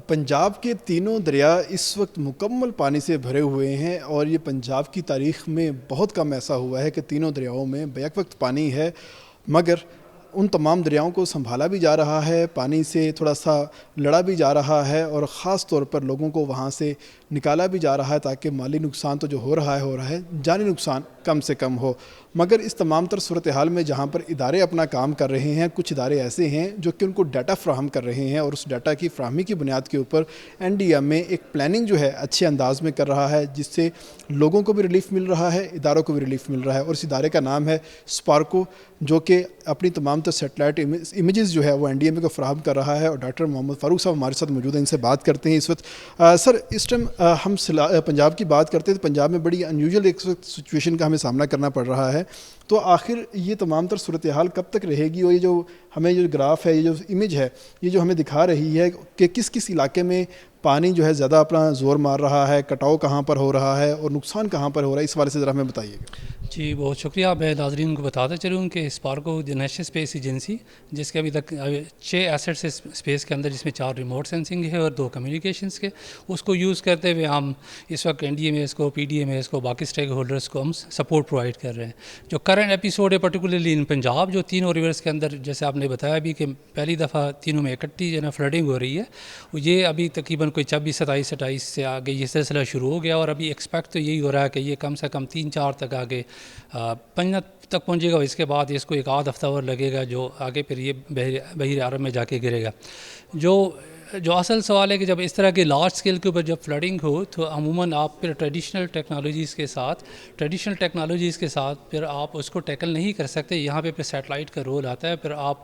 پنجاب کے تینوں دریا اس وقت مکمل پانی سے بھرے ہوئے ہیں، اور یہ پنجاب کی تاریخ میں بہت کم ایسا ہوا ہے کہ تینوں دریاؤں میں بیک وقت پانی ہے، مگر ان تمام دریاؤں کو سنبھالا بھی جا رہا ہے، پانی سے تھوڑا سا لڑا بھی جا رہا ہے، اور خاص طور پر لوگوں کو وہاں سے نکالا بھی جا رہا ہے تاکہ مالی نقصان تو جو ہو رہا ہے جانی نقصان کم سے کم ہو۔ مگر اس تمام تر صورتحال میں جہاں پر ادارے اپنا کام کر رہے ہیں، کچھ ادارے ایسے ہیں جو کہ ان کو ڈیٹا فراہم کر رہے ہیں، اور اس ڈیٹا کی فراہمی کی بنیاد کے اوپر این ڈی ایم اے ایک پلاننگ جو ہے اچھے انداز میں کر رہا ہے، جس سے لوگوں کو بھی ریلیف مل رہا ہے، اداروں کو بھی ریلیف مل رہا ہے۔ اور اس ادارے کا نام ہے اسپارکو، جو کہ اپنی تمام تر سیٹلائٹ امیجز جو ہے وہ این ڈی ایم اے کو فراہم کر رہا ہے۔ اور ڈاکٹر محمد فاروق صاحب ہمارے ساتھ موجود ہیں، ان سے بات کرتے ہیں اس وقت۔ سر، اس ٹائم ہم پنجاب کی بات کرتے ہیں تو پنجاب میں بڑی انیوژل ایک سچویشن کا ہمیں سامنا کرنا پڑ رہا ہے، تو آخر یہ تمام تر صورتحال کب تک رہے گی؟ اور یہ جو ہمیں جو گراف ہے، یہ جو امیج ہے، یہ جو ہمیں دکھا رہی ہے کہ کس کس علاقے میں پانی جو ہے زیادہ اپنا زور مار رہا ہے، کٹاؤ کہاں پر ہو رہا ہے اور نقصان کہاں پر ہو رہا ہے، اس حوالے سے ذرا ہمیں بتائیے گا۔ جی بہت شکریہ۔ میں ناظرین کو بتاتا چلوں کہ اسپارکو جو نیشنل اسپیس ایجنسی، جس کے ابھی تک 6 ایسٹس اسپیس کے اندر، جس میں 4 ریموٹ سینسنگ ہے اور 2 کمیونیکیشنز کے، اس کو یوز کرتے ہوئے ہم اس وقت این ڈی ایم ایس کو، پی ڈی ایم ایس کو، باقی اسٹیک ہولڈرس کو ہم سپورٹ پرووائڈ کر رہے ہیں۔ جو کرنٹ ایپیسوڈ ہے پرٹیکولرلی ان پنجاب، جو تینوں ریورس کے اندر، جیسے آپ نے بتایا بھی کہ پہلی دفعہ تینوں میں اکٹھی جو ہے نا فلڈنگ ہو رہی ہے، یہ ابھی تقریباً کوئی 26 27 سے آگے یہ سلسلہ شروع ہو گیا، اور ابھی ایکسپیکٹ تو یہی ہو رہا ہے کہ یہ کم سے کم 3 4 تک آگے پنجت تک پہنچے گا۔ اس کے بعد اس کو ایک آدھ ہفتہ اور لگے گا، جو آگے پھر یہ بحیر عرب میں جا کے گرے گا۔ جو اصل سوال ہے کہ جب اس طرح کے لارج اسکیل کے اوپر جب فلڈنگ ہو تو عموماً آپ پھر ٹریڈیشنل ٹیکنالوجیز کے ساتھ پھر آپ اس کو ٹیکل نہیں کر سکتے۔ یہاں پہ سیٹلائٹ کا رول آتا ہے، پھر آپ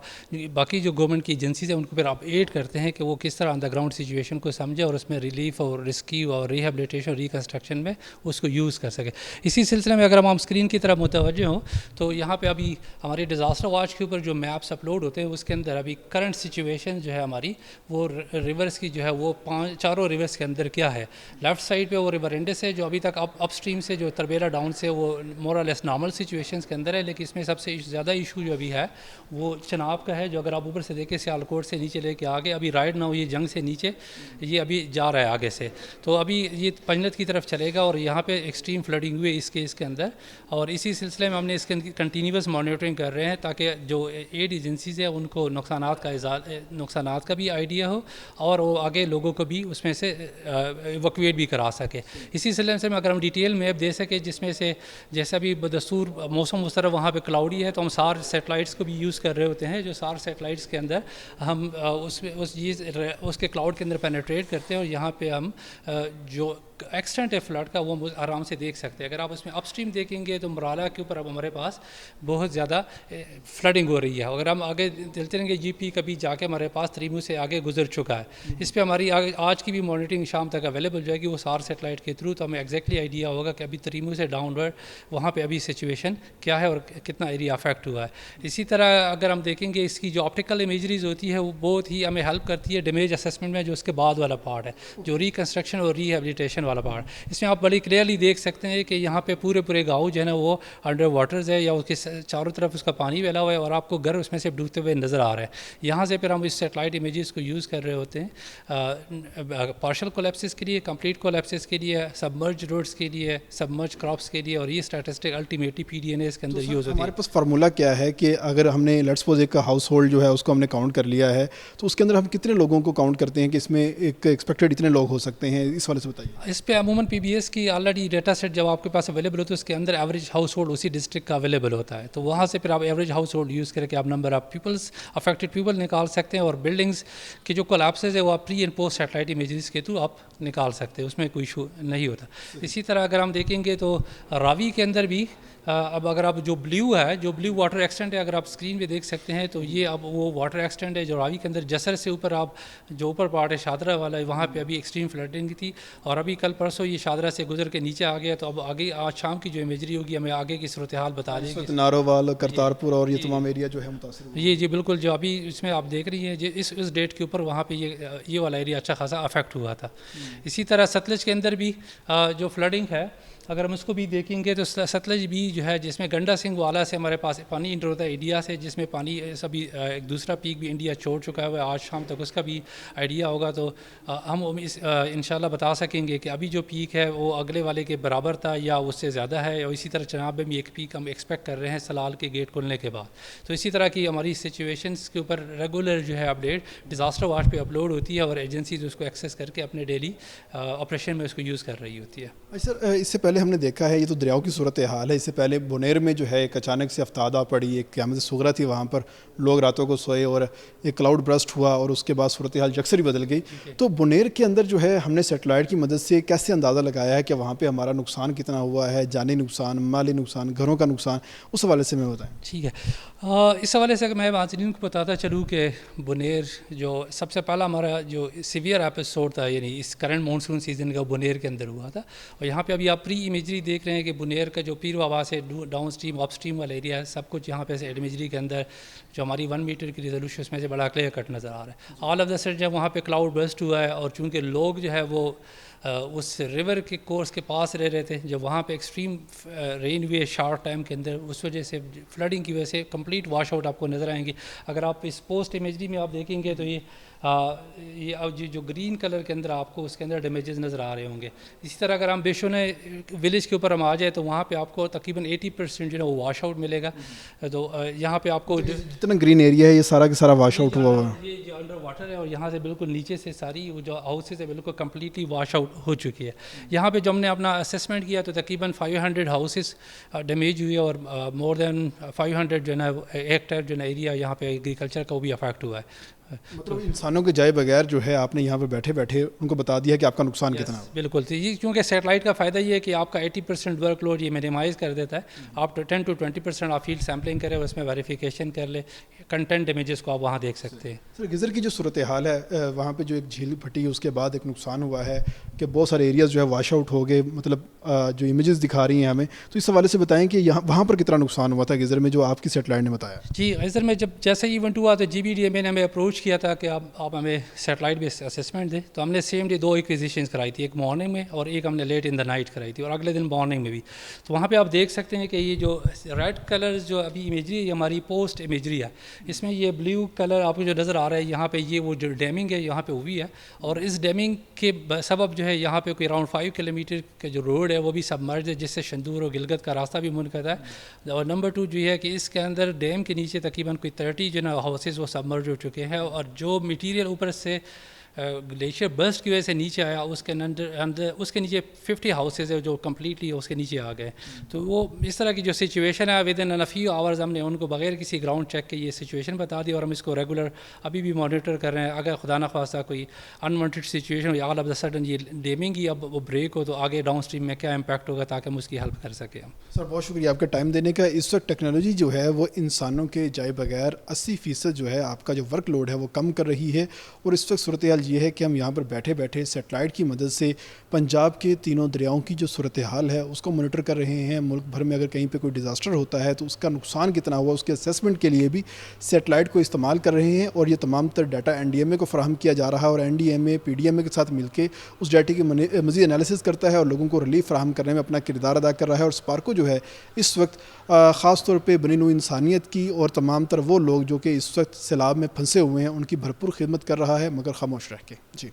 باقی جو گورنمنٹ کی ایجنسیز ہیں ان کو پھر آپ ایڈ کرتے ہیں کہ وہ کس طرح آن دا گراؤنڈ سچویشن کو سمجھے اور اس میں ریلیف اور ریسکیو اور ریہیبلیٹیشن اور ریکنسٹرکشن میں اس کو یوز کر سکے۔ اسی سلسلے میں اگر ہم اسکرین کی طرف متوجہ ہوں تو یہاں پہ ابھی ہمارے ڈیزاسٹر واچ کے اوپر جو میپس اپلوڈ ہوتے ہیں، اس کے اندر ابھی کرنٹ سچویشن جو ہے ہماری، وہ ریورس کی جو ہے وہ 4 ریورس کے اندر کیا ہے۔ لیفٹ سائڈ پہ وہ ریور انڈس ہے، جو ابھی تک اپ اسٹریم سے جو تربیلا ڈاؤن سے وہ مور اور لیس نارمل سچویشنز کے اندر ہے، لیکن اس میں سب سے زیادہ ایشو جو ابھی ہے وہ چناب کا ہے، جو اگر آپ اوپر سے دیکھیں سیالکوٹ سے نیچے لے کے آگے، ابھی رائٹ ناؤ یہ جنگ سے نیچے یہ ابھی جا رہا ہے آگے سے، تو ابھی یہ پنجت کی طرف چلے گا، اور یہاں پہ ایکسٹریم فلڈنگ ہوئی اس کیس کے اندر۔ اور اسی سلسلے میں ہم نے اس کے کنٹینیوس مانیٹرنگ کر رہے ہیں تاکہ جو ایڈ ایجنسیز ہیں ان کو نقصانات کا بھی آئیڈیا ہو، اور وہ آگے لوگوں کو بھی اس میں سے ایویکویٹ بھی کرا سکے۔ اسی سلسلے میں اگر ہم ڈیٹیل میپ دے سکیں، جس میں سے جیسا بھی بدستور موسم اس طرح وہاں پہ کلاؤڈی ہے، تو ہم SAR سیٹلائٹس کو بھی یوز کر رہے ہوتے ہیں، جو SAR سیٹلائٹس کے اندر ہم اس کے کلاؤڈ کے اندر پینیٹریٹ کرتے ہیں، اور یہاں پہ ہم جو ایکسٹینٹ ہے فلڈ کا وہ آرام سے دیکھ سکتے ہیں۔ اگر آپ اس میں اپ اسٹریم دیکھیں گے تو مرالا کے اوپر اب ہمارے پاس بہت زیادہ فلڈنگ ہو رہی ہے۔ اگر ہم آگے چلتے رہیں گے، جی پی کبھی جا کے ہمارے پاس تریمو سے آگے گزر چکا ہے، اس پہ ہماری آج کی بھی مانیٹرنگ شام تک اویلیبل ہو جائے گی وہ SAR سیٹلائٹ کے تھرو، تو ہمیں ایگزیکٹلی آئیڈیا ہوگا کہ ابھی تریمو سے ڈاؤن ورڈ وہاں پہ ابھی سچویشن کیا ہے اور کتنا ایریا افیکٹ ہوا ہے۔ اسی طرح اگر ہم دیکھیں گے، اس کی جو آپٹیکل امیجریز ہوتی ہے وہ بہت ہی ہمیں ہیلپ کرتی ہے ڈیمیج اسسمنٹ میں، جو اس کے بعد والا پارٹ ہے، جو ریکنسٹرکشن اور ریہیبلیٹیشن والا پارٹ۔ اس میں آپ بڑی کلیئرلی دیکھ سکتے ہیں کہ یہاں پہ پورے گاؤں جو ہے نا وہ انڈر واٹرز ہے، یا اس کے چاروں طرف اس کا پانی پھیلا ہوا ہے، اور آپ کو گھر اس میں سے ڈوبتے ہوئے نظر آ رہا ہے۔ یہاں سے پھر ہم اس سیٹلائٹ امیجز کو یوز کر رہے ہوتے ہیں پارشل کولیپسز کے لیے، کمپلیٹ کولیپسز کے لیے، سبمرج روڈز کے لیے، سبمرج کراپس کے لیے، اور یہ statistic ultimately P D N A کے اندر یوز ہوتی ہے۔ ہمارے پاس فارمولا کیا ہے کہ اگر ہم نے لیٹس سپوز ایک ہاؤس ہولڈ جو ہے اس کو ہم نے کاؤنٹ کر لیا ہے، تو اس کے اندر ہم کتنے لوگوں کو کاؤنٹ کرتے ہیں کہ اس میں ایک ایکسپیکٹڈ اتنے لوگ ہو سکتے ہیں؟ اس والے سے بتائیے۔ اس پہ عموماً پی بی ایس کی آلریڈی ڈیٹا سیٹ جب آپ کے پاس اویلیبل ہوتا ہے، اس کے اندر ایوریج ہاؤس ہولڈ اسی ڈسٹرکٹ کا اویلیبل ہوتا ہے، تو وہاں سے پھر آپ ایوریج ہاؤس ہولڈ یوز کر کے آپ number of peoples affected people نکال سکتے ہیں، اور بلڈنگس کے جو کولیپسز ہے وہ آپ pre and post satellite images کے تھرو آپ نکال سکتے ہیں، اس میں کوئی ایشو نہیں ہوتا۔ اسی طرح اگر ہم دیکھیں گے تو راوی کے اندر بھی اب اگر آپ جو بلیو واٹر ایکسٹینٹ ہے، اگر آپ اسکرین پہ دیکھ سکتے ہیں، تو یہ اب وہ واٹر ایکسٹینٹ ہے جو راوی کے اندر جسر سے اوپر آپ جو اوپر پارٹ ہے شادرہ والا ہے، وہاں پہ ابھی ایکسٹریم فلڈنگ تھی، اور ابھی کل پرسوں یہ شادرہ سے گزر کے نیچے آ گیا، تو اب آگے آج شام کی جو امیجری ہوگی ہمیں آگے کی صورتحال بتا دے گی۔ نارووال، کرتارپور اور یہ تمام ایریا جو ہے متاثر ہوئے۔ جی بالکل، جو ابھی اس میں آپ دیکھ رہی ہیں اس ڈیٹ کے اوپر وہاں پہ یہ والا ایریا اچھا خاصا افیکٹ ہوا تھا. اسی طرح ستلج کے اندر بھی جو فلڈنگ ہے اگر ہم اس کو بھی دیکھیں گے تو ستلج بھی جو ہے جس میں گنڈا سنگھ والا سے ہمارے پاس پانی انٹر ہوتا ہے انڈیا سے, جس میں پانی سبھی ایک دوسرا پیک بھی انڈیا چھوڑ چکا ہے, آج شام تک اس کا بھی آئیڈیا ہوگا. تو ہم انشاءاللہ بتا سکیں گے کہ ابھی جو پیک ہے وہ اگلے والے کے برابر تھا یا اس سے زیادہ ہے, اور اسی طرح چناب میں بھی ایک پیک ہم ایکسپیکٹ کر رہے ہیں سلال کے گیٹ کھلنے کے بعد. تو اسی طرح کی ہماری سچویشنس کے اوپر ریگولر جو ہے اپڈیٹ ڈیزاسٹر واچ پہ اپلوڈ ہوتی ہے, اور ایجنسیز اس کو ایکسیس کر کے اپنے ڈیلی آپریشن میں اس کو یوز کر رہی ہوتی ہے. سر اس سے پہلے ہم نے دیکھا ہے یہ تو دریاؤں کی صورت حال ہے, اس سے پہلے بنیر میں جو ہے ایک اچانک سے افتادہ پڑی, ایک قیامت صغریٰ تھی, وہاں پر لوگ راتوں کو سوئے اور ایک کلاؤڈ برسٹ ہوا اور اس کے بعد صورت حال یکسر ہی بدل گئی. تو بنیر کے اندر جو ہے ہم نے سیٹلائٹ کی مدد سے کیسے اندازہ لگایا ہے کہ وہاں پہ ہمارا نقصان کتنا ہوا ہے, جانی نقصان, مالی نقصان, گھروں کا نقصان, اس حوالے سے میں بتائیں. ٹھیک ہے, اس حوالے سے میں ناظرین کو بتاتا چلوں کہ بنیر جو سب سے پہلا ہمارا جو سیویئر ایپیسوڈ تھا یعنی اس کرنٹ مانسون سیزن کا بنیر کے اندر ہوا تھا, اور یہاں پہ ابھی آپ پری امیجری دیکھ رہے ہیں کہ بنیر کا جو پیر وبا سے ڈاؤن اسٹریم اپ اسٹریم والا ایریا ہے سب کچھ یہاں پہ سے امیجری کے اندر جو ہماری 1 میٹر کی ریزولوشن اس میں سے بڑا کلیئر کٹ نظر آ رہا ہے. آل آف دا سڈن جب وہاں پہ کلاؤڈ برسٹ ہوا ہے, اور چونکہ لوگ جو ہے وہ اس ریور کے کورس کے پاس رہ رہے تھے, جب وہاں پہ ایکسٹریم رین ہوئی ہے شارٹ ٹائم کے اندر, اس وجہ سے فلڈنگ کی وجہ سے کمپلیٹ واش آؤٹ آپ کو نظر آئیں گے. اگر آپ اس پوسٹ امیجری میں آپ دیکھیں گے تو یہ جو گرین کلر کے اندر آپ کو اس کے اندر ڈیمیجز نظر آ رہے ہوں گے. اسی طرح اگر ہم بیشونے ولیج کے اوپر ہم آ جائیں تو وہاں پہ آپ کو تقریباً 80% جو ہے وہ واش آؤٹ ملے گا. تو یہاں پہ آپ کو جتنا گرین ایریا ہے یہ سارا کا سارا واش آؤٹ ہوا ہوا ہے, یہ جو انڈر واٹر ہے, اور یہاں سے بالکل نیچے سے ساری جو ہاؤسز ہے بالکل کمپلیٹلی واش آؤٹ ہو چکی ہے. یہاں پہ جو ہم نے اپنا اسیسمنٹ کیا تو تقریباً 500 ہاؤسز ڈیمیج ہوئی, اور مور دین 500 جو ہے نا ہیکٹر جو ہے نا ایریا یہاں پہ ایگریکلچر کا وہ بھی افیکٹ ہوا ہے. مطلب انسانوں کے جائے بغیر جو ہے آپ نے یہاں پہ بیٹھے بیٹھے ان کو بتا دیا کہ آپ کا نقصان کتنا ہے. بالکل, یہ کیونکہ سیٹلائٹ کا فائدہ یہ ہے کہ آپ کا 80% ورک لوڈ یہ مینیمائز کر دیتا ہے. آپ 10 to 20% آپ فیلڈ سیمپلنگ کریں, اس میں ویریفیکیشن کر لیں, کنٹینٹ ڈیمیجز کو آپ وہاں دیکھ سکتے ہیں. سر گزر کی جو صورت حال ہے وہاں پہ جو ایک جھیل پھٹی اس کے بعد ایک نقصان ہوا ہے کہ بہت سارے ایریاز جو ہے واش آؤٹ ہو گئے, مطلب جو امیجز دکھا رہی ہیں ہمیں, تو اس حوالے سے بتائیں کہ یہاں وہاں پر کتنا نقصان ہوا تھا گزر میں جو آپ کی سیٹلائٹ نے بتایا. جی گزر میں جب جیسے ایونٹ ہوا تو GBDMA نے ہمیں اپروچ کیا تھا کہ آپ ہمیں سیٹلائٹ بیس اسسمنٹ دیں, تو ہم نے سیم ڈے 2 ایکویزیشنز کرائی تھی, ایک مارننگ میں اور ایک ہم نے لیٹ ان دا نائٹ کرائی تھی, اور اگلے دن مارننگ میں بھی. تو وہاں پہ آپ دیکھ سکتے ہیں کہ یہ جو ریڈ کلرز جو ابھی امیجری ہے یہ ہماری پوسٹ امیجری ہے, اس میں یہ بلیو کلر آپ کو جو نظر آ رہا ہے یہاں پہ یہ وہ جو ڈیمنگ ہے یہاں پہ ہوئی ہے, اور اس ڈیمنگ کے سبب جو ہے یہاں پہ کوئی اراؤنڈ 5 کلومیٹر کا جو روڈ ہے وہ بھی سبمرج ہے, جس سے شندور اور گلگت کا راستہ بھی منقطع ہے. اور نمبر 2 جو ہے کہ اس کے اندر ڈیم کے نیچے تقریباً کوئی 30 جو نا ہاؤسز وہ سبمرج ہو چکے ہیں, اور جو مٹیریل اوپر سے گلیشیئر برسٹ کی وجہ سے نیچے آیا اس کے اندر اس کے نیچے 50 ہاؤسز ہے جو کمپلیٹلی اس کے نیچے آ گئے. تو وہ اس طرح کی جو سچویشن ہے ود ان فیو آورز ہم نے ان کو بغیر کسی گراؤنڈ چیک کے یہ سچویشن بتا دی, اور ہم اس کو ریگولر ابھی بھی مانیٹر کر رہے ہیں. اگر خدا نخواستہ کوئی انوانٹیڈ سچویشن ہو یا آل آف دا سڈن یہ ڈیمنگ ہی اب وہ بریک ہو تو آگے ڈاؤن اسٹریم میں کیا امپیکٹ ہوگا تاکہ ہم اس کی ہیلپ کر سکیں. سر بہت شکریہ آپ کا ٹائم دینے کا. اس وقت ٹیکنالوجی جو ہے وہ انسانوں کے جائے بغیر 80% جو ہے آپ کا جو ورک لوڈ ہے وہ کم کر رہی ہے, اور اس وقت صورتحال یہ ہے کہ ہم یہاں پر بیٹھے بیٹھے سیٹلائٹ کی مدد سے پنجاب کے تینوں دریاؤں کی جو صورتحال ہے اس کو مانیٹر کر رہے ہیں. ملک بھر میں اگر کہیں پہ کوئی ڈیزاسٹر ہوتا ہے تو اس کا نقصان کتنا ہوا اس کے اسیسمنٹ کے لیے بھی سیٹلائٹ کو استعمال کر رہے ہیں, اور یہ تمام تر ڈیٹا NDMA کو فراہم کیا جا رہا ہے, اور NDMA PDMA کے ساتھ مل کے اس ڈیٹا کی مزید انالیسس کرتا ہے اور لوگوں کو ریلیف فراہم کرنے میں اپنا کردار ادا کر رہا ہے. اور اسپارکو جو ہے اس وقت خاص طور پہ بنی نوع انسانیت کی اور تمام تر وہ لوگ جو کہ اس وقت سیلاب میں پھنسے ہوئے ہیں ان کی بھرپور خدمت کر رہا ہے, مگر خاموش رہ کے. جی